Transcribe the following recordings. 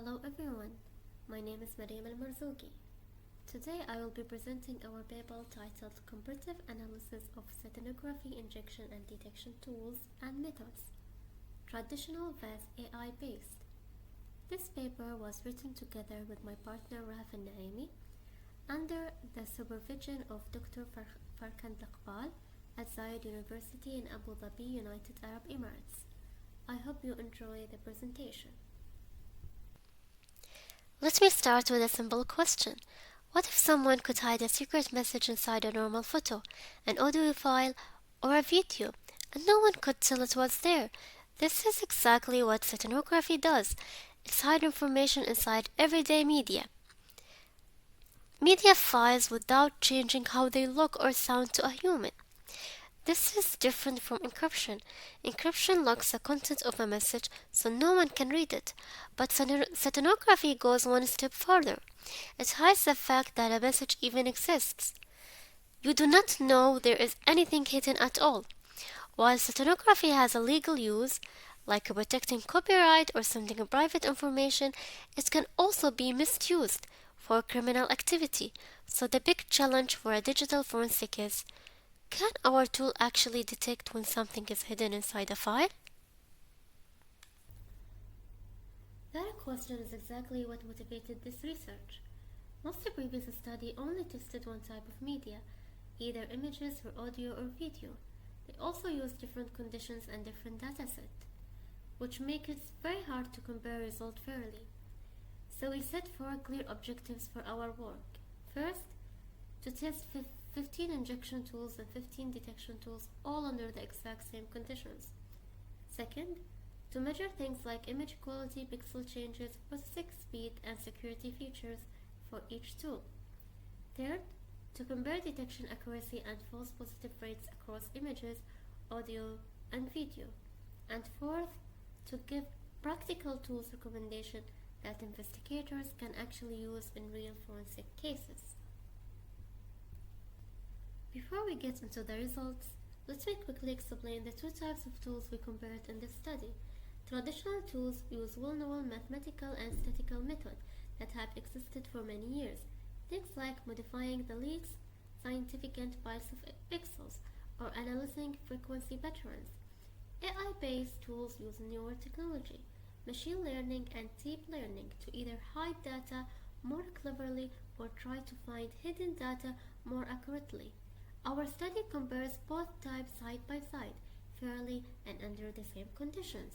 Hello everyone, my name is Mariam Al Marzouki. Today I will be presenting our paper titled Comparative Analysis of Steganography Injection and Detection Tools and Methods, Traditional vs AI Based. This paper was written together with my partner Rahaf Naimi under the supervision of Dr. Farkan Daqbal at Zayed University in Abu Dhabi, United Arab Emirates. I hope you enjoy the presentation. Let me start with a simple question. What if someone could hide a secret message inside a normal photo, an audio file, or a video, and no one could tell it was there? This is exactly what steganography does. It's hide information inside everyday media. Media files without changing how they look or sound to a human. This is different from encryption. Encryption locks the content of a message so no one can read it. But steganography goes one step further. It hides the fact that a message even exists. You do not know there is anything hidden at all. While steganography has a legal use, like protecting copyright or sending private information, it can also be misused for criminal activity. So the big challenge for a digital forensic is, can our tool actually detect when something is hidden inside a file? That question is exactly what motivated this research. Most previous studies only tested one type of media, either images or audio or video. They also use different conditions and different datasets, which make it very hard to compare results fairly. So we set four clear objectives for our work. First, to test 15 injection tools and 15 detection tools all under the exact same conditions. Second, to measure things like image quality, pixel changes, processing speed, and security features for each tool. Third, to compare detection accuracy and false positive rates across images, audio, and video. And fourth, to give practical tools recommendation that investigators can actually use in real forensic cases. Before we get into the results, let me quickly explain the two types of tools we compared in this study. Traditional tools use well-known mathematical and statistical methods that have existed for many years, things like modifying the leaks, scientific endpoints of pixels, or analyzing frequency patterns. AI-based tools use newer technology, machine learning and deep learning to either hide data more cleverly or try to find hidden data more accurately. Our study compares both types side by side, fairly and under the same conditions.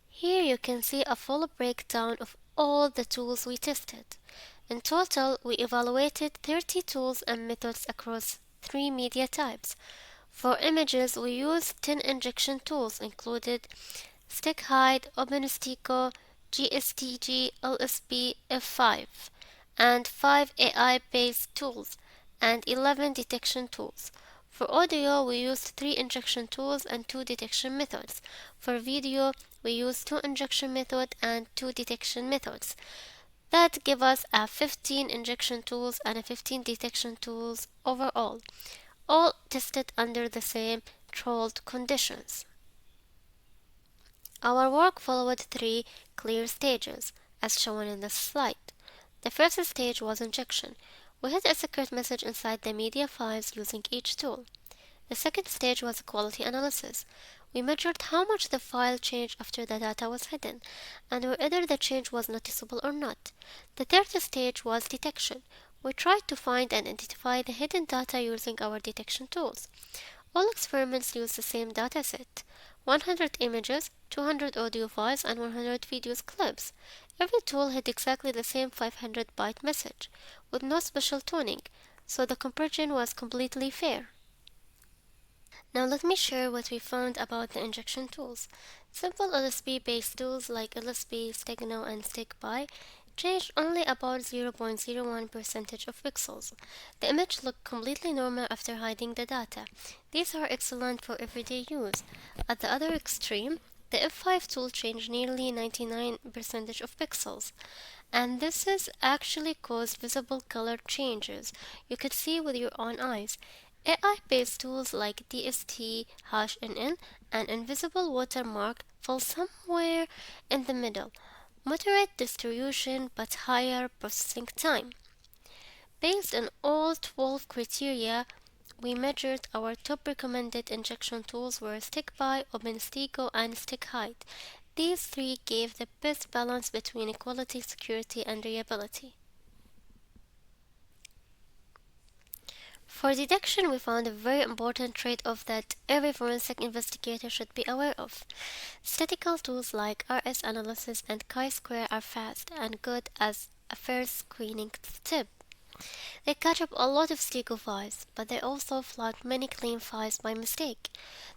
Here you can see a full breakdown of all the tools we tested. In total, we evaluated 30 tools and methods across 3 media types. For images, we used 10 injection tools, included StickHide, OpenStico, GSTG, LSP, F5, and 5 AI-based tools and 11 detection tools. For audio, we used 3 injection tools and 2 detection methods. For video, we used 2 injection methods and 2 detection methods. That give us a 15 injection tools and a 15 detection tools overall, all tested under the same controlled conditions. Our work followed 3 clear stages, as shown in the slide. The first stage was injection. We hid a secret message inside the media files using each tool. The second stage was quality analysis. We measured how much the file changed after the data was hidden, and whether the change was noticeable or not. The third stage was detection. We tried to find and identify the hidden data using our detection tools. All experiments used the same dataset: 100 images, 200 audio files, and 100 video clips. Every tool had exactly the same 500 byte message, with no special tuning, so the comparison was completely fair. Now let me share what we found about the injection tools. Simple LSP-based tools like LSP, Stegno, and StickPy changed only about 0.01% of pixels. The image looked completely normal after hiding the data. These are excellent for everyday use. At the other extreme, the F5 tool changed nearly 99% of pixels, and this is actually caused visible color changes you could see with your own eyes. AI-based tools like DST, HashNN, and Invisible Watermark fall somewhere in the middle. moderate distribution but higher processing time. Based on all 12 criteria, we measured our top recommended injection tools were StickPy, OpenStigo, and StickHide. These three gave the best balance between quality, security, and reliability. For detection, we found a very important trade-off that every forensic investigator should be aware of. Statistical tools like RSAnalysis and chi-square are fast and good as a first screening tip. They catch up a lot of Stego files, but they also flag many clean files by mistake.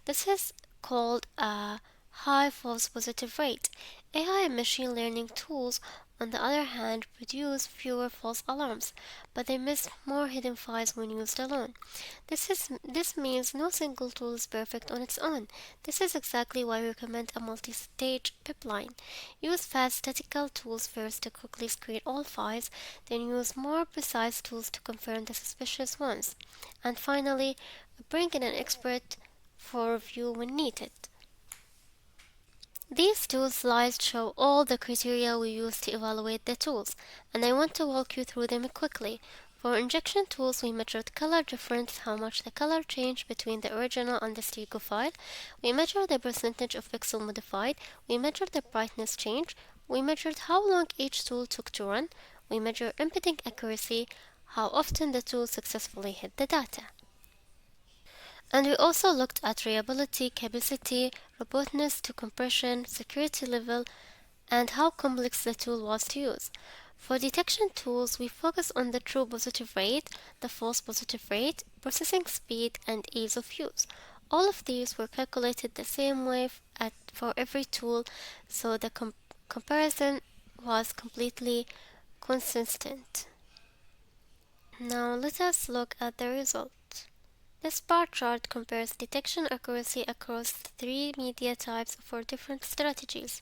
This is called a high false positive rate. AI and machine learning tools, on the other hand, produce fewer false alarms, but they miss more hidden files when used alone. This means no single tool is perfect on its own. This is exactly why we recommend a multi-stage pipeline. Use fast statistical tools first to quickly screen all files, then use more precise tools to confirm the suspicious ones, and finally, bring in an expert for review when needed. These two slides show all the criteria we use to evaluate the tools, and I want to walk you through them quickly. For injection tools, we measured color difference, how much the color changed between the original and the Stego file. We measured the percentage of pixel modified. We measured the brightness change. We measured how long each tool took to run. We measured embedding accuracy, how often the tool successfully hit the data. And we also looked at reliability, capacity, robustness to compression, security level, and how complex the tool was to use. For detection tools, we focus on the true positive rate, the false positive rate, processing speed, and ease of use. All of these were calculated the same way for every tool, so the comparison was completely consistent. Now let us look at the result. This bar chart compares detection accuracy across three media types for different strategies.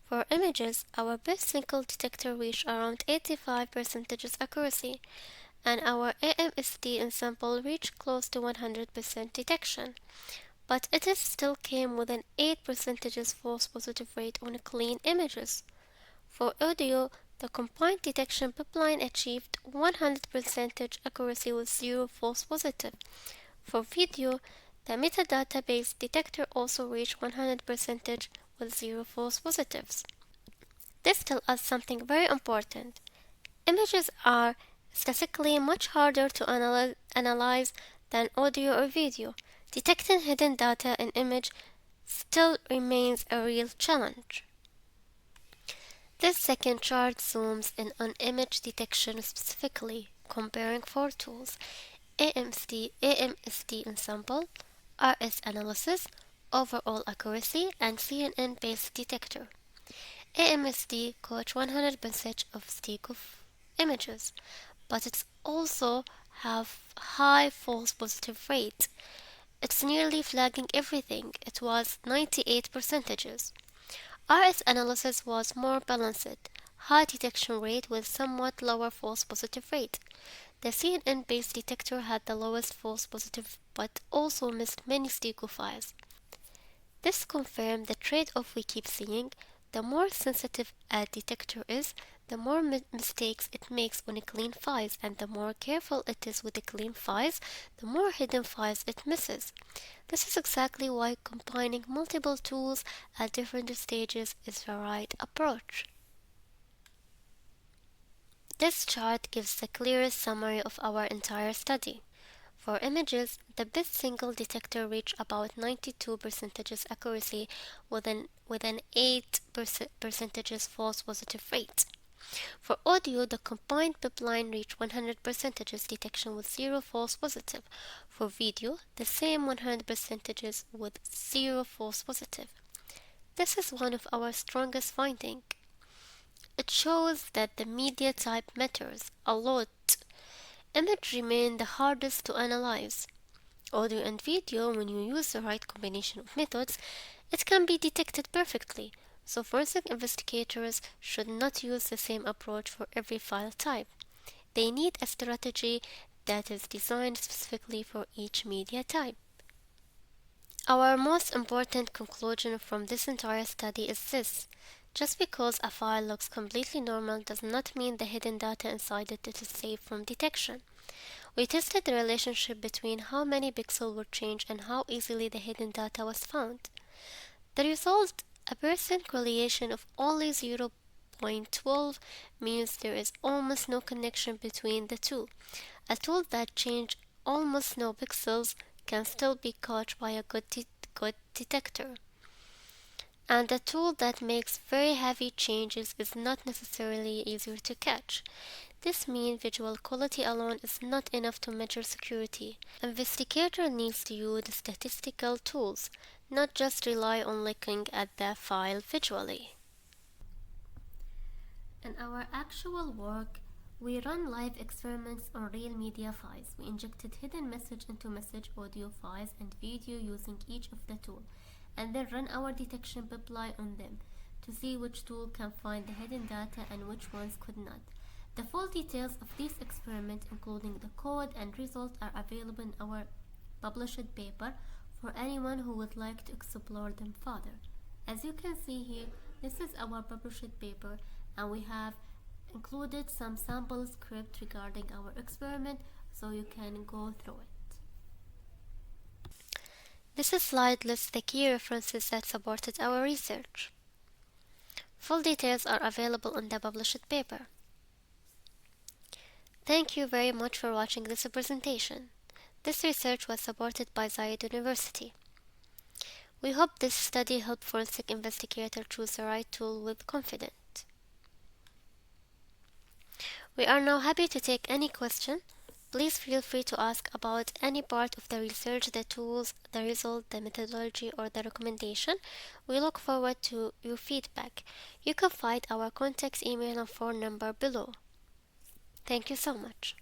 For images, our best single detector reached around 85% accuracy, and our AMSD ensemble reached close to 100% detection. But it still came with an 8% false positive rate on clean images. For audio, the combined detection pipeline achieved 100% accuracy with zero false positive. For video, the metadata-based detector also reached 100% with zero false positives. This tells us something very important. Images are statistically much harder to analyze than audio or video. Detecting hidden data in image still remains a real challenge. This second chart zooms in on image detection specifically, comparing four tools: AMSD ensemble, RSAnalysis, overall accuracy, and CNN-based detector. AMSD caught 100% of Stego images, but it also have high false positive rate. It's nearly flagging everything. It was 98%. RSAnalysis was more balanced, high detection rate with somewhat lower false positive rate. The CNN-based detector had the lowest false positive but also missed many Stego files. This confirmed the trade-off we keep seeing. The more sensitive a detector is, the more mistakes it makes on clean files, and the more careful it is with the clean files, the more hidden files it misses. This is exactly why combining multiple tools at different stages is the right approach. This chart gives the clearest summary of our entire study. For images, the best single detector reached about 92% accuracy with an 8% false positive rate. For audio, the combined pipeline reached 100% detection with zero false positive. For video, the same 100% with zero false positive. This is one of our strongest findings. It shows that the media type matters a lot. Image remain the hardest to analyze. Audio and video, when you use the right combination of methods, it can be detected perfectly. So forensic investigators should not use the same approach for every file type. They need a strategy that is designed specifically for each media type. Our most important conclusion from this entire study is this: Just because a file looks completely normal does not mean the hidden data inside it is safe from detection. We tested the relationship between how many pixels were changed and how easily the hidden data was found. The result, a percent correlation of only 0.12, means there is almost no connection between the two. A tool that changed almost no pixels can still be caught by a good detector. And a tool that makes very heavy changes is not necessarily easier to catch. This means visual quality alone is not enough to measure security. Investigator needs to use statistical tools, not just rely on looking at the file visually. In our actual work, we run live experiments on real media files. We injected hidden message into message, audio files, and video using each of the tools, and then run our detection pipeline on them to see which tool can find the hidden data and which ones could not. The full details of this experiment, including the code and results, are available in our published paper for anyone who would like to explore them further. As you can see here, this is our published paper, and we have included some sample script regarding our experiment so you can go through it. This slide lists the key references that supported our research. Full details are available in the published paper. Thank you very much for watching this presentation. This research was supported by Zayed University. We hope this study helped forensic investigators choose the right tool with confidence. We are now happy to take any question. Please feel free to ask about any part of the research, the tools, the result, the methodology, or the recommendation. We look forward to your feedback. You can find our contact email and phone number below. Thank you so much.